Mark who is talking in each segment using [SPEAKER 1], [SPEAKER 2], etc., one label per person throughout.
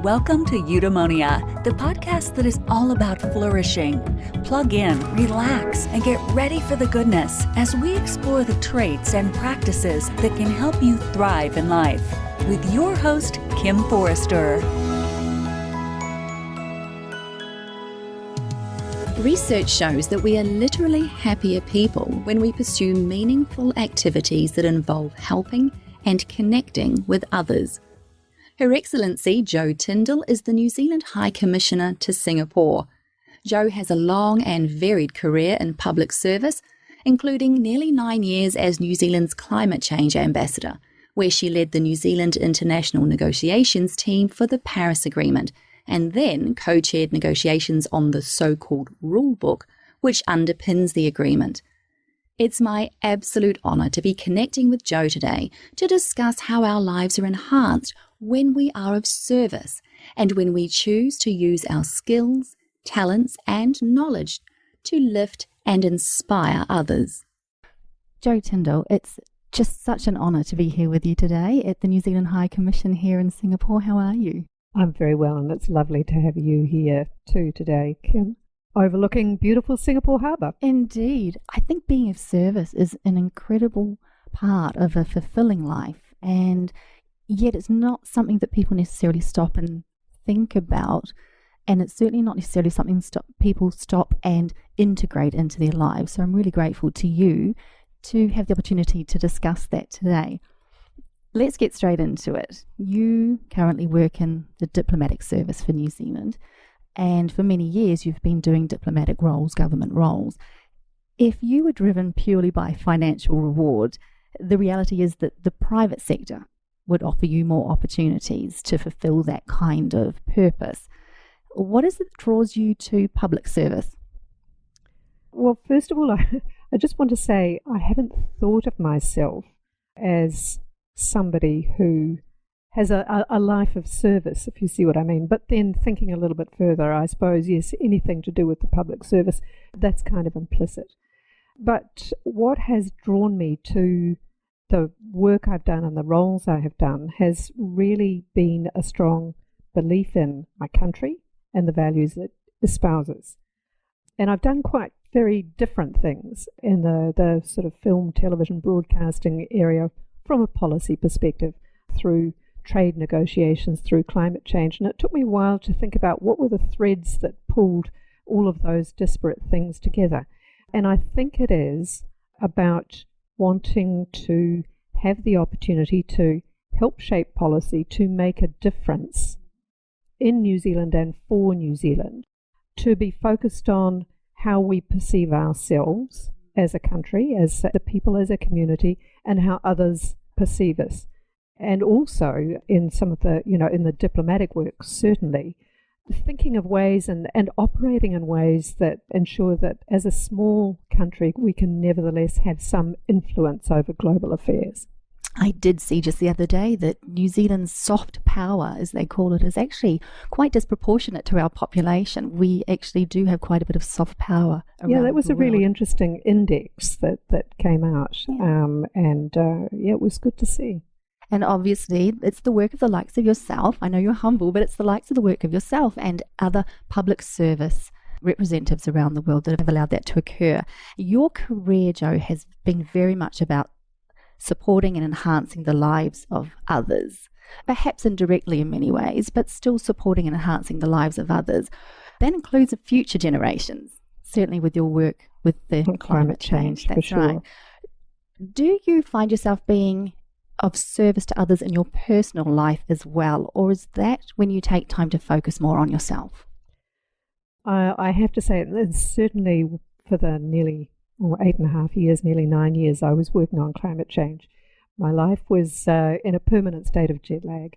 [SPEAKER 1] Welcome to Eudaemonia, the podcast that is all about flourishing. Plug in, relax, and get ready for the goodness as we explore the traits and practices that can help you thrive in life. With your host, Kim Forrester.
[SPEAKER 2] Research shows that we are literally happier people when we pursue meaningful activities that involve helping and connecting with others. Her Excellency Jo Tyndall is the New Zealand High Commissioner to Singapore. Jo has a long and varied career in public service, including nearly 9 years as New Zealand's Climate Change Ambassador, where she led the New Zealand International Negotiations team for the Paris Agreement, and then co-chaired negotiations on the so-called Rule Book, which underpins the agreement. It's my absolute honour to be connecting with Jo today to discuss how our lives are enhanced when we are of service and when we choose to use our skills, talents and knowledge to lift and inspire others. Jo Tyndall, it's just such an honour to be here with you today at the New Zealand High Commission here in Singapore. How are you?
[SPEAKER 3] I'm very well, and it's lovely to have you here too today, Kim, overlooking beautiful Singapore Harbour.
[SPEAKER 2] Indeed. I think being of service is an incredible part of a fulfilling life, and yet it's not something that people necessarily stop and think about, and it's certainly not necessarily something people stop and integrate into their lives. So I'm really grateful to you to have the opportunity to discuss that today. Let's get straight into it. You currently work in the diplomatic service for New Zealand, and for many years you've been doing diplomatic roles, government roles. If you were driven purely by financial reward, the reality is that the private sector would offer you more opportunities to fulfill that kind of purpose. What is it that draws you to public service?
[SPEAKER 3] Well, first of all, I just want to say I haven't thought of myself as somebody who has a life of service, if you see what I mean. But then thinking a little bit further, I suppose, yes, anything to do with the public service, that's kind of implicit. But what has drawn me to the work I've done and the roles I have done has really been a strong belief in my country and the values it espouses. And I've done quite very different things in the sort of film, television, broadcasting area from a policy perspective, through trade negotiations, through climate change. And it took me a while to think about what were the threads that pulled all of those disparate things together. And I think it is about wanting to have the opportunity to help shape policy, to make a difference in New Zealand and for New Zealand, to be focused on how we perceive ourselves as a country, as the people, as a community, and how others perceive us. And also in some of the, in the diplomatic work, certainly, thinking of ways and operating in ways that ensure that as a small country, we can nevertheless have some influence over global affairs.
[SPEAKER 2] I did see just the other day that New Zealand's soft power, as they call it, is actually quite disproportionate to our population. We actually do have quite a bit of soft power around
[SPEAKER 3] Yeah, that was
[SPEAKER 2] the
[SPEAKER 3] a really
[SPEAKER 2] world.
[SPEAKER 3] interesting index that came out.
[SPEAKER 2] Yeah.
[SPEAKER 3] It was good to see.
[SPEAKER 2] And obviously, it's the work of the likes of yourself. I know you're humble, but it's the likes of the work of yourself and other public service representatives around the world that have allowed that to occur. Your career, Jo, has been very much about supporting and enhancing the lives of others, perhaps indirectly in many ways, but still supporting and enhancing the lives of others. That includes future generations, certainly with your work with the climate change. That's
[SPEAKER 3] for sure.
[SPEAKER 2] right. Do you find yourself being of service to others in your personal life as well, or is that when you take time to focus more on yourself?
[SPEAKER 3] I have to say, certainly for the nearly 8.5 years, nearly 9 years I was working on climate change, my life was in a permanent state of jet lag,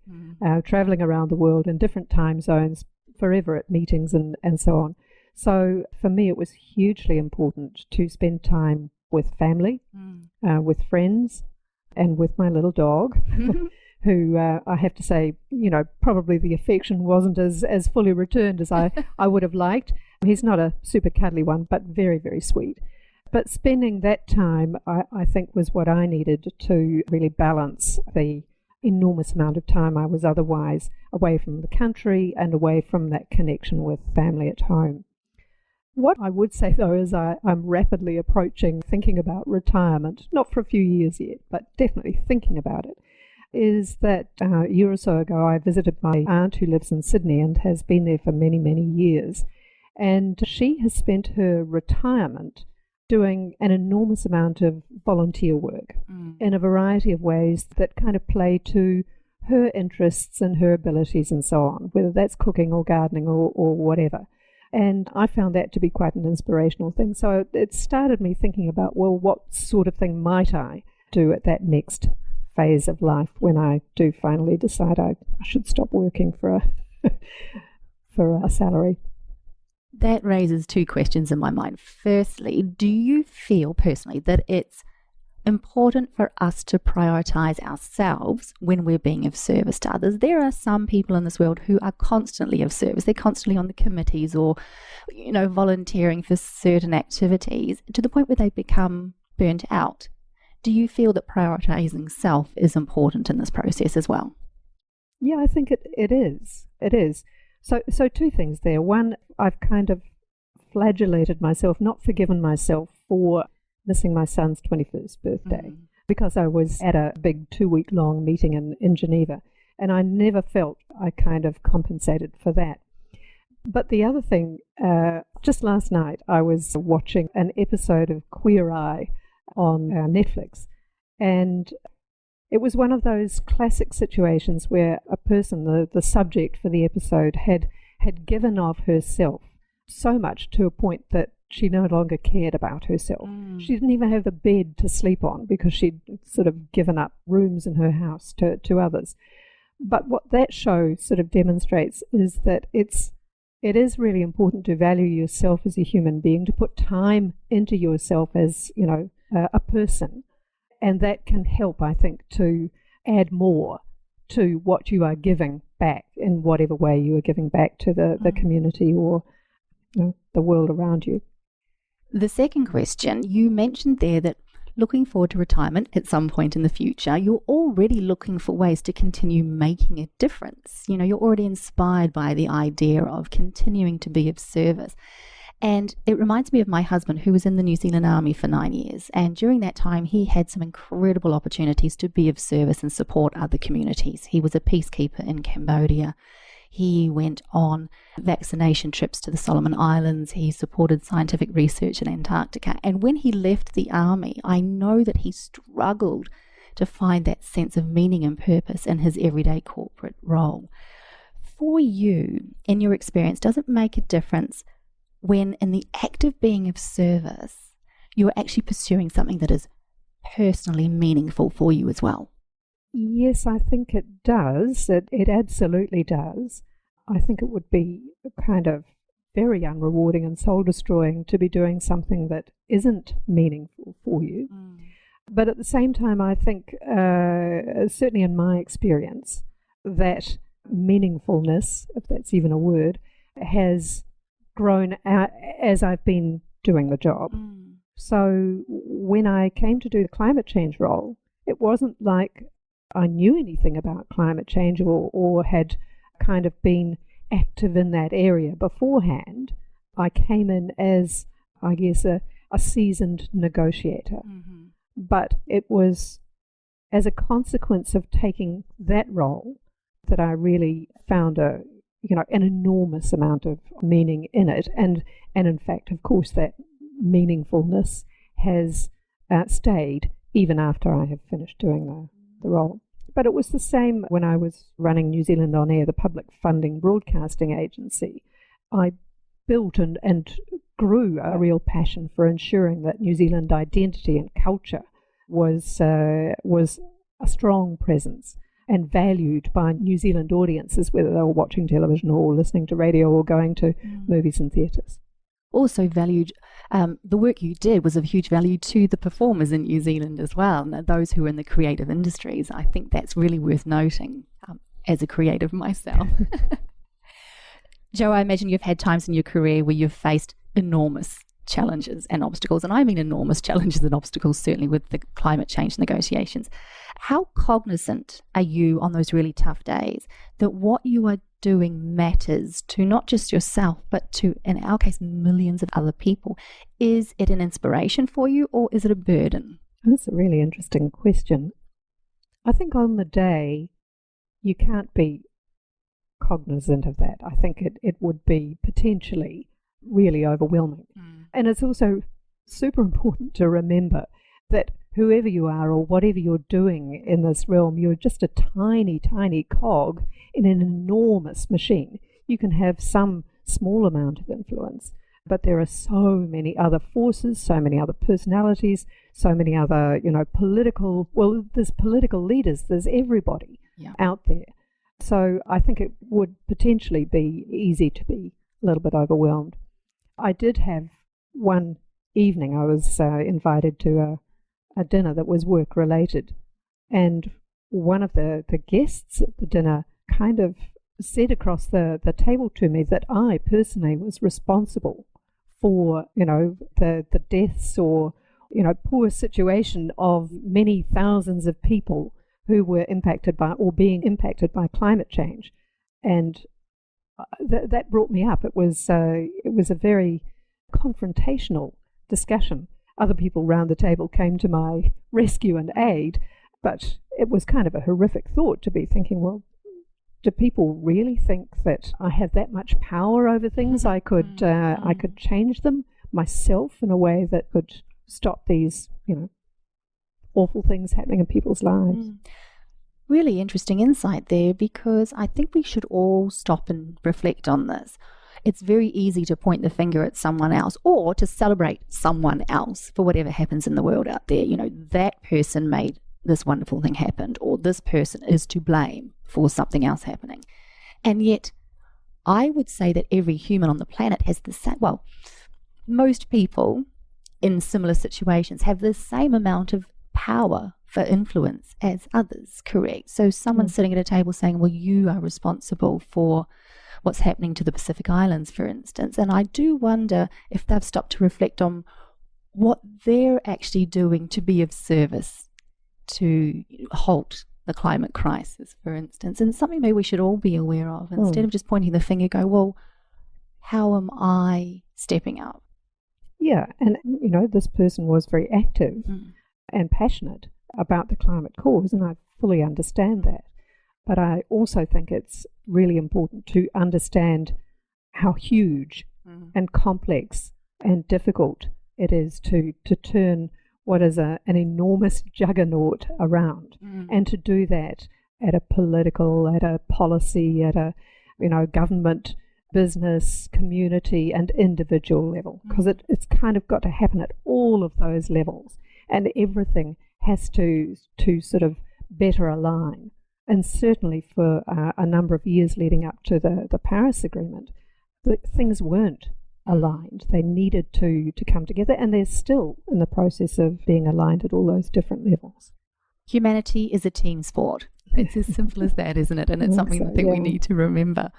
[SPEAKER 3] traveling around the world in different time zones, forever at meetings and so on. So for me, it was hugely important to spend time with family, with friends, and with my little dog, who I have to say, probably the affection wasn't as fully returned as I would have liked. He's not a super cuddly one, but very, very sweet. But spending that time, I think, was what I needed to really balance the enormous amount of time I was otherwise away from the country and away from that connection with family at home. What I would say, though, is I'm rapidly approaching thinking about retirement, not for a few years yet, but definitely thinking about it, is that a year or so ago I visited my aunt who lives in Sydney and has been there for many, many years. And she has spent her retirement doing an enormous amount of volunteer work in a variety of ways that kind of play to her interests and her abilities and so on, whether that's cooking or gardening or whatever. And I found that to be quite an inspirational thing. So it started me thinking about, well, what sort of thing might I do at that next phase of life when I do finally decide I should stop working for a salary.
[SPEAKER 2] That raises two questions in my mind. Firstly, do you feel personally that it's important for us to prioritize ourselves when we're being of service to others? There are some people in this world who are constantly of service. They're constantly on the committees or, volunteering for certain activities to the point where they become burnt out. Do you feel that prioritizing self is important in this process as well?
[SPEAKER 3] Yeah, I think it is. It is. So two things there. One, I've kind of flagellated myself, not forgiven myself for missing my son's 21st birthday because I was at a big 2-week-long meeting in Geneva, and I never felt I kind of compensated for that. But the other thing, just last night I was watching an episode of Queer Eye on Netflix, and it was one of those classic situations where a person, the subject for the episode, had given of herself so much to a point that she no longer cared about herself. She didn't even have a bed to sleep on because she'd sort of given up rooms in her house to others. But what that show sort of demonstrates is that it is really important to value yourself as a human being, to put time into yourself as, a person. And that can help, I think, to add more to what you are giving back in whatever way you are giving back to the community or the world around you.
[SPEAKER 2] The second question, you mentioned there that looking forward to retirement at some point in the future, you're already looking for ways to continue making a difference. You're already inspired by the idea of continuing to be of service. And it reminds me of my husband, who was in the New Zealand Army for 9 years. And during that time, he had some incredible opportunities to be of service and support other communities. He was a peacekeeper in Cambodia. He went on vaccination trips to the Solomon Islands. He supported scientific research in Antarctica. And when he left the army, I know that he struggled to find that sense of meaning and purpose in his everyday corporate role. For you, in your experience, does it make a difference when in the act of being of service, you're actually pursuing something that is personally meaningful for you as well?
[SPEAKER 3] Yes, I think it does. It absolutely does. I think it would be kind of very unrewarding and soul-destroying to be doing something that isn't meaningful for you. But at the same time, I think, certainly in my experience, that meaningfulness, if that's even a word, has grown out as I've been doing the job. So when I came to do the climate change role, it wasn't like I knew anything about climate change or had kind of been active in that area beforehand. I came in as, I guess, a seasoned negotiator. But it was as a consequence of taking that role that I really found an enormous amount of meaning in it. And in fact, of course, that meaningfulness has stayed even after I have finished doing the role. But it was the same when I was running New Zealand On Air, the public funding broadcasting agency. I built and grew a real passion for ensuring that New Zealand identity and culture was a strong presence and valued by New Zealand audiences, whether they were watching television or listening to radio or going to movies and theatres.
[SPEAKER 2] Also valued, the work you did was of huge value to the performers in New Zealand as well, and those who are in the creative industries. I think that's really worth noting as a creative myself. Jo, I imagine you've had times in your career where you've faced enormous challenges and obstacles, and I mean enormous challenges and obstacles, certainly with the climate change negotiations. How cognizant are you on those really tough days that what you are doing matters to not just yourself, but to, in our case, millions of other people? Is it an inspiration for you, or is it a burden?
[SPEAKER 3] That's a really interesting question. I think on the day, you can't be cognizant of that. I think it would be potentially really overwhelming. And it's also super important to remember that whoever you are or whatever you're doing in this realm, you're just a tiny, tiny cog in an enormous machine. You can have some small amount of influence, but there are so many other forces, so many other personalities, so many other, there's political leaders, there's everybody out there. So I think it would potentially be easy to be a little bit overwhelmed. I did have one evening, I was invited to a dinner that was work-related, and one of the guests at the dinner kind of said across the table to me that I personally was responsible for, the deaths or, poor situation of many thousands of people who were impacted by or being impacted by climate change. And that brought me up. It was a very confrontational discussion. Other people round the table came to my rescue and aid, but it was kind of a horrific thought to be thinking, well, do people really think that I have that much power over things? I could change them myself in a way that could stop these, awful things happening in people's lives.
[SPEAKER 2] Really interesting insight there, because I think we should all stop and reflect on this. It's very easy to point the finger at someone else or to celebrate someone else for whatever happens in the world out there. That person made this wonderful thing happen, or this person is to blame for something else happening. And yet, I would say that every human on the planet has the same, most people in similar situations have the same amount of power for influence as others, correct? So someone sitting at a table saying, well, you are responsible for what's happening to the Pacific Islands, for instance. And I do wonder if they've stopped to reflect on what they're actually doing to be of service to halt the climate crisis, for instance. And something maybe we should all be aware of. Instead of just pointing the finger, go, well, how am I stepping up?
[SPEAKER 3] Yeah, and this person was very active and passionate about the climate cause, and I fully understand that. But I also think it's really important to understand how huge and complex and difficult it is to turn what is an enormous juggernaut around, and to do that at a political, at a policy, at a government, business, community and individual level, because it's kind of got to happen at all of those levels, and everything has to sort of better align. And certainly for a number of years leading up to the Paris Agreement, things weren't aligned. They needed to come together, and they're still in the process of being aligned at all those different levels.
[SPEAKER 2] Humanity is a team sport. It's as simple as that, isn't it? And it's something I think we need to remember.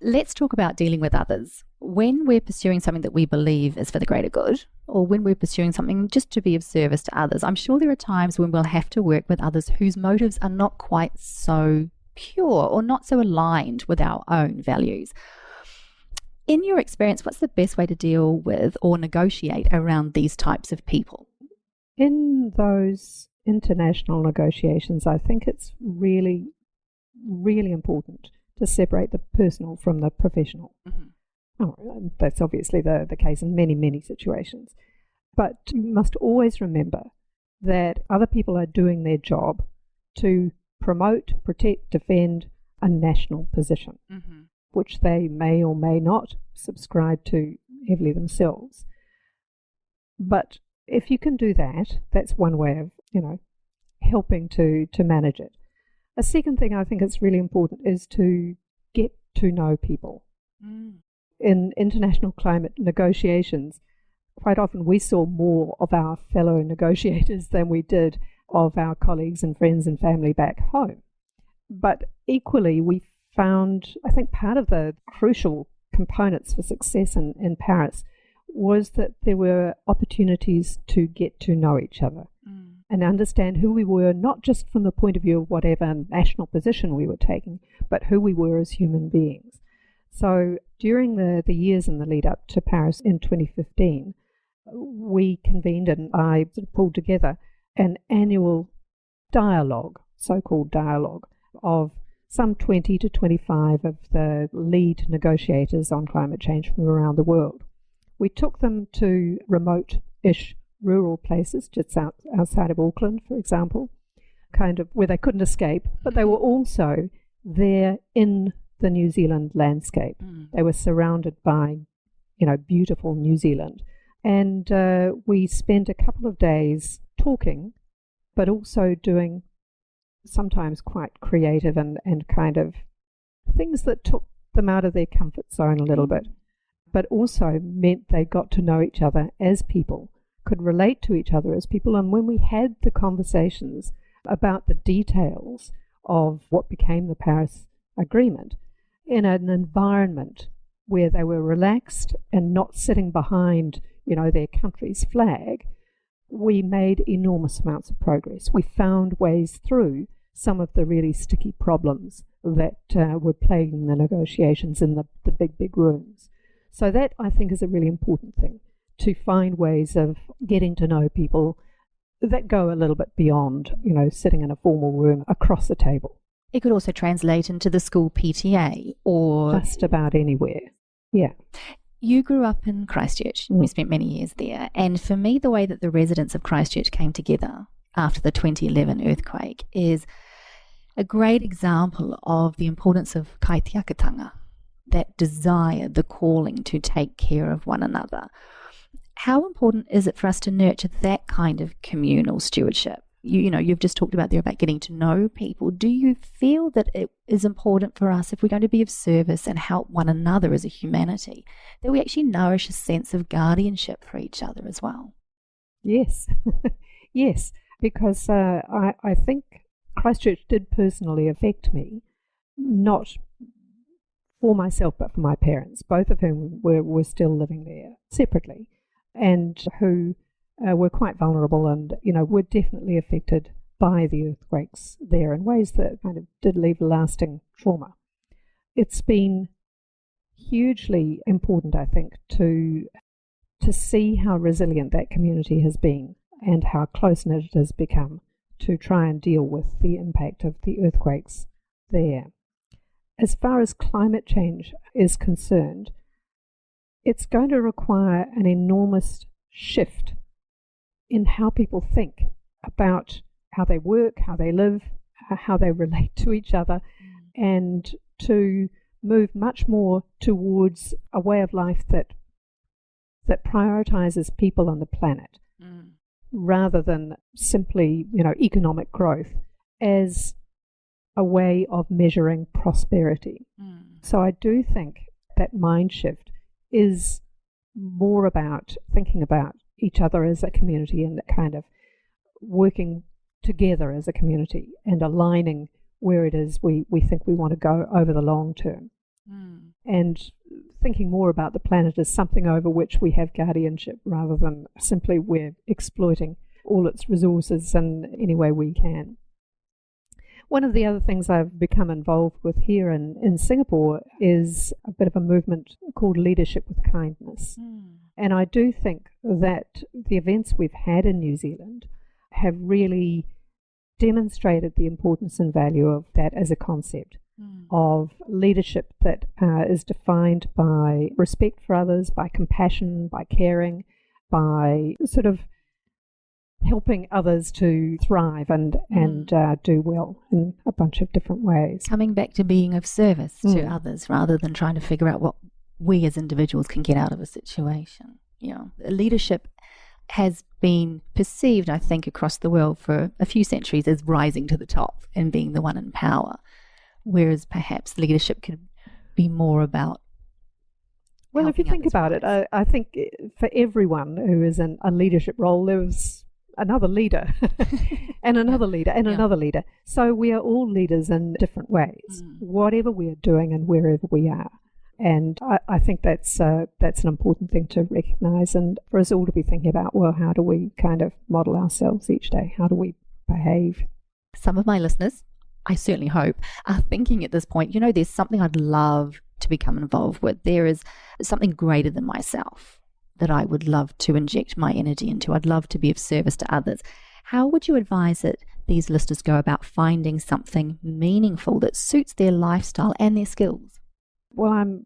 [SPEAKER 2] Let's talk about dealing with others. When we're pursuing something that we believe is for the greater good, or when we're pursuing something just to be of service to others, I'm sure there are times when we'll have to work with others whose motives are not quite so pure or not so aligned with our own values. In your experience, what's the best way to deal with or negotiate around these types of people?
[SPEAKER 3] In those international negotiations, I think it's really, really important to separate the personal from the professional. That's obviously the case in many, many situations. But you must always remember that other people are doing their job to promote, protect, defend a national position, which they may or may not subscribe to heavily themselves. But if you can do that, that's one way of, helping to manage it. A second thing I think is really important is to get to know people. In international climate negotiations, quite often we saw more of our fellow negotiators than we did of our colleagues and friends and family back home. But equally, we found, I think part of the crucial components for success in Paris was that there were opportunities to get to know each other and understand who we were, not just from the point of view of whatever national position we were taking, but who we were as human beings. So during the years in the lead up to Paris in 2015, we convened and I sort of pulled together an annual dialogue, so-called dialogue, of some 20 to 25 of the lead negotiators on climate change from around the world. We took them to remote-ish rural places, just outside of Auckland, for example, kind of where they couldn't escape, but they were also there in the New Zealand landscape. They were surrounded by, beautiful New Zealand. And we spent a couple of days talking, but also doing sometimes quite creative and kind of things that took them out of their comfort zone a little bit, but also meant they got to know each other as people, could relate to each other as people. And when we had the conversations about the details of what became the Paris Agreement in an environment where they were relaxed and not sitting behind, their country's flag, we made enormous amounts of progress. We found ways through some of the really sticky problems that were plaguing the negotiations in the big rooms. So that, I think, is a really important thing, to find ways of getting to know people that go a little bit beyond, sitting in a formal room across the table.
[SPEAKER 2] It could also translate into the school PTA or...
[SPEAKER 3] just about anywhere, yeah.
[SPEAKER 2] You grew up in Christchurch. You spent many years there. And for me, the way that the residents of Christchurch came together after the 2011 earthquake is a great example of the importance of kaitiakitanga, that desire, the calling to take care of one another. How important is it for us to nurture that kind of communal stewardship? You've just talked about there about getting to know people. Do you feel that it is important for us, if we're going to be of service and help one another as a humanity, that we actually nourish a sense of guardianship for each other as well?
[SPEAKER 3] Yes, yes, because I think Christchurch did personally affect me, not for myself but for my parents, both of whom were still living there separately, and who were quite vulnerable and, were definitely affected by the earthquakes there in ways that kind of did leave lasting trauma. It's been hugely important, I think, to see how resilient that community has been and how close-knit it has become to try and deal with the impact of the earthquakes there. As far as climate change is concerned, it's going to require an enormous shift in how people think about how they work, how they live, how they relate to each other, and to move much more towards a way of life that prioritizes people on the planet, rather than simply, economic growth as a way of measuring prosperity. So I do think that mind shift is more about thinking about each other as a community and kind of working together as a community and aligning where it is we think we want to go over the long term. And thinking more about the planet as something over which we have guardianship rather than simply we're exploiting all its resources in any way we can. One of the other things I've become involved with here in Singapore is a bit of a movement called Leadership with Kindness. And I do think that the events we've had in New Zealand have really demonstrated the importance and value of that as a concept, of leadership that is defined by respect for others, by compassion, by caring, by sort of helping others to thrive and do well in a bunch of different ways.
[SPEAKER 2] Coming back to being of service to others rather than trying to figure out what we as individuals can get out of a situation. Leadership has been perceived, I think, across the world for a few centuries as rising to the top and being the one in power, whereas perhaps leadership could be more about...
[SPEAKER 3] Well, if you think about it, I think for everyone who is in a leadership role, there's another leader and another leader and another leader. So we are all leaders in different ways, whatever we are doing and wherever we are. And I think that's an important thing to recognise, and for us all to be thinking about, well, how do we kind of model ourselves each day? How do we behave?
[SPEAKER 2] Some of my listeners, I certainly hope, are thinking at this point, there's something I'd love to become involved with. There is something greater than myself that I would love to inject my energy into. I'd love to be of service to others. How would you advise that these listeners go about finding something meaningful that suits their lifestyle and their skills?
[SPEAKER 3] Well, I'm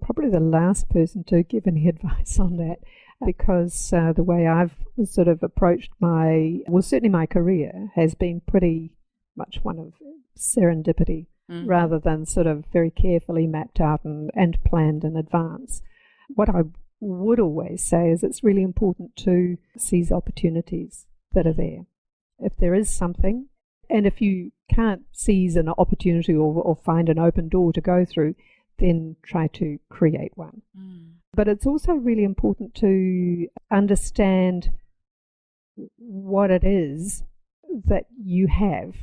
[SPEAKER 3] probably the last person to give any advice on that, because the way I've sort of approached certainly my career has been pretty much one of serendipity, rather than sort of very carefully mapped out and planned in advance. What I would always say is it's really important to seize opportunities that are there. If there is something, and if you can't seize an opportunity or find an open door to go through, then try to create one. But it's also really important to understand what it is that you have.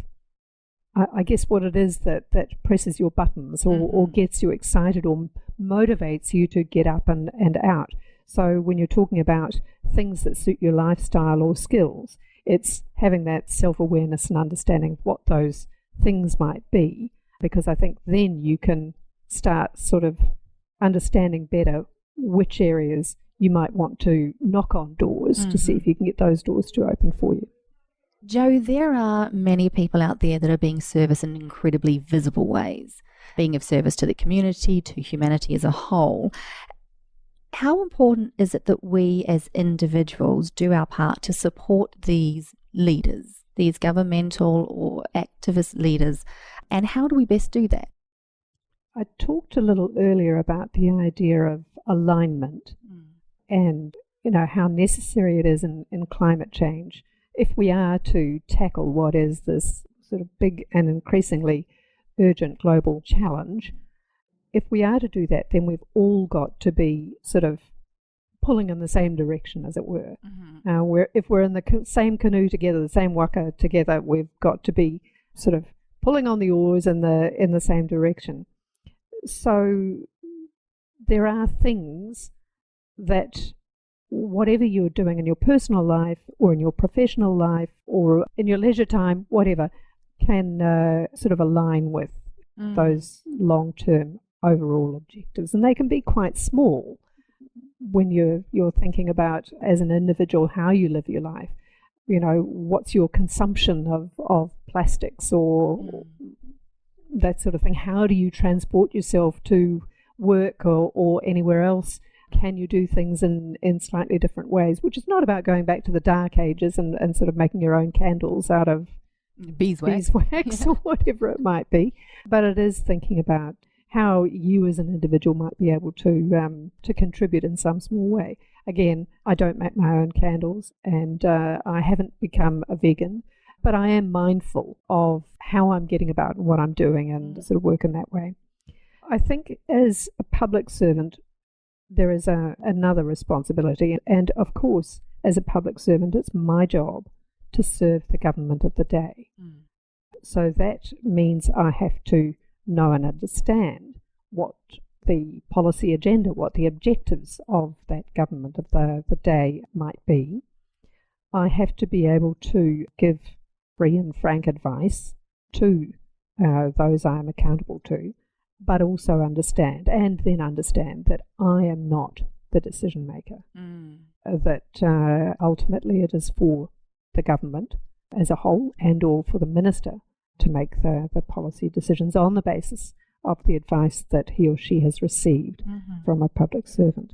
[SPEAKER 3] I guess what it is that presses your buttons or gets you excited or motivates you to get up and out. So when you're talking about things that suit your lifestyle or skills, it's having that self-awareness and understanding what those things might be, because I think then you can start sort of understanding better which areas you might want to knock on doors to see if you can get those doors to open for you.
[SPEAKER 2] Jo, there are many people out there that are being service in incredibly visible ways, being of service to the community, to humanity as a whole. How important is it that we as individuals do our part to support these leaders, these governmental or activist leaders, and how do we best do that?
[SPEAKER 3] I talked a little earlier about the idea of alignment and how necessary it is in climate change. If we are to tackle what is this sort of big and increasingly urgent global challenge, if we are to do that, then we've all got to be sort of pulling in the same direction, as it were. If we're in the same canoe together, the same waka together, we've got to be sort of pulling on the oars in the same direction. So there are things that, whatever you're doing in your personal life or in your professional life or in your leisure time, whatever, can sort of align with those long-term overall objectives. And they can be quite small when you're thinking about, as an individual, how you live your life. What's your consumption of plastics or that sort of thing? How do you transport yourself to work or anywhere else? Can you do things in slightly different ways? Which is not about going back to the dark ages and sort of making your own candles out of beeswax or whatever it might be. But it is thinking about how you as an individual might be able to contribute in some small way. Again, I don't make my own candles, and I haven't become a vegan, but I am mindful of how I'm getting about and what I'm doing, and sort of work in that way. I think as a public servant, there is another responsibility, and of course, as a public servant, it's my job to serve the government of the day. So that means I have to know and understand what the policy agenda, what the objectives of that government of the day might be. I have to be able to give free and frank advice to those I am accountable to, but also understand that I am not the decision maker, that ultimately it is for the government as a whole and or for the minister to make the policy decisions on the basis of the advice that he or she has received from a public servant.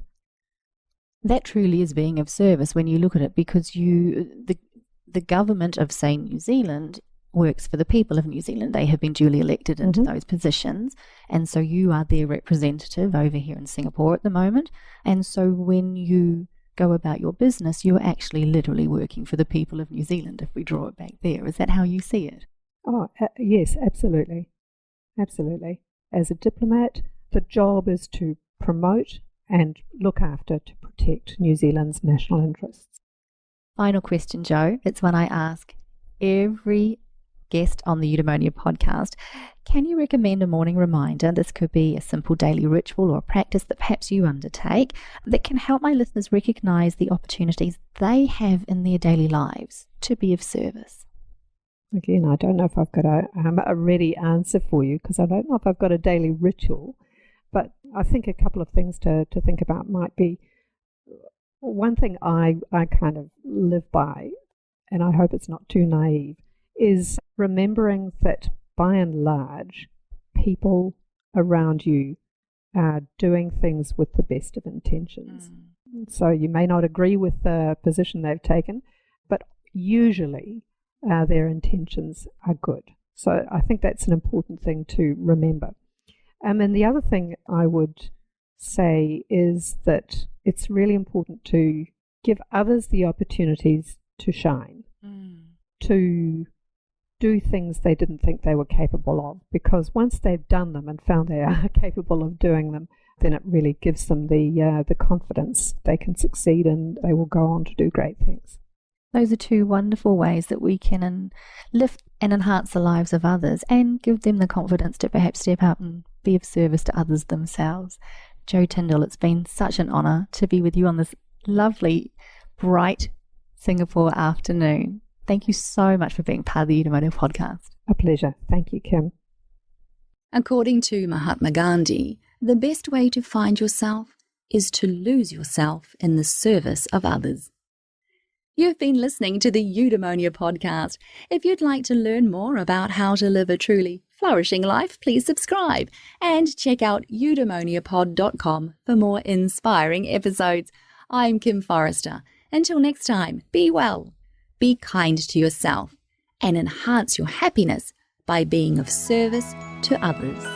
[SPEAKER 2] That truly is being of service when you look at it, because the government of, say, New Zealand works for the people of New Zealand. They have been duly elected into those positions, and so you are their representative over here in Singapore at the moment. And so when you go about your business, you're actually literally working for the people of New Zealand, if we draw it back there. Is that how you see it?
[SPEAKER 3] Oh, yes, absolutely. Absolutely. As a diplomat, the job is to promote and look after, to protect New Zealand's national interests.
[SPEAKER 2] Final question, Jo. It's one I ask every guest on the Eudaemonia podcast, can you recommend a morning reminder? This could be a simple daily ritual or a practice that perhaps you undertake that can help my listeners recognize the opportunities they have in their daily lives to be of service.
[SPEAKER 3] Again, I don't know if I've got a ready answer for you, because I don't know if I've got a daily ritual, but I think a couple of things to think about might be, one thing I kind of live by, and I hope it's not too naive, is remembering that by and large, people around you are doing things with the best of intentions. So you may not agree with the position they've taken, but usually their intentions are good. So I think that's an important thing to remember. And the other thing I would say is that it's really important to give others the opportunities to shine, to do things they didn't think they were capable of, because once they've done them and found they are capable of doing them, then it really gives them the confidence they can succeed, and they will go on to do great things.
[SPEAKER 2] Those are two wonderful ways that we can lift and enhance the lives of others and give them the confidence to perhaps step up and be of service to others themselves. Jo Tyndall, it's been such an honour to be with you on this lovely, bright Singapore afternoon. Thank you so much for being part of the Eudaemonia podcast.
[SPEAKER 3] A pleasure. Thank you, Kim.
[SPEAKER 2] According to Mahatma Gandhi, the best way to find yourself is to lose yourself in the service of others. You've been listening to the Eudaemonia podcast. If you'd like to learn more about how to live a truly flourishing life, please subscribe and check out eudaemoniapod.com for more inspiring episodes. I'm Kim Forrester. Until next time, be well, be kind to yourself, and enhance your happiness by being of service to others.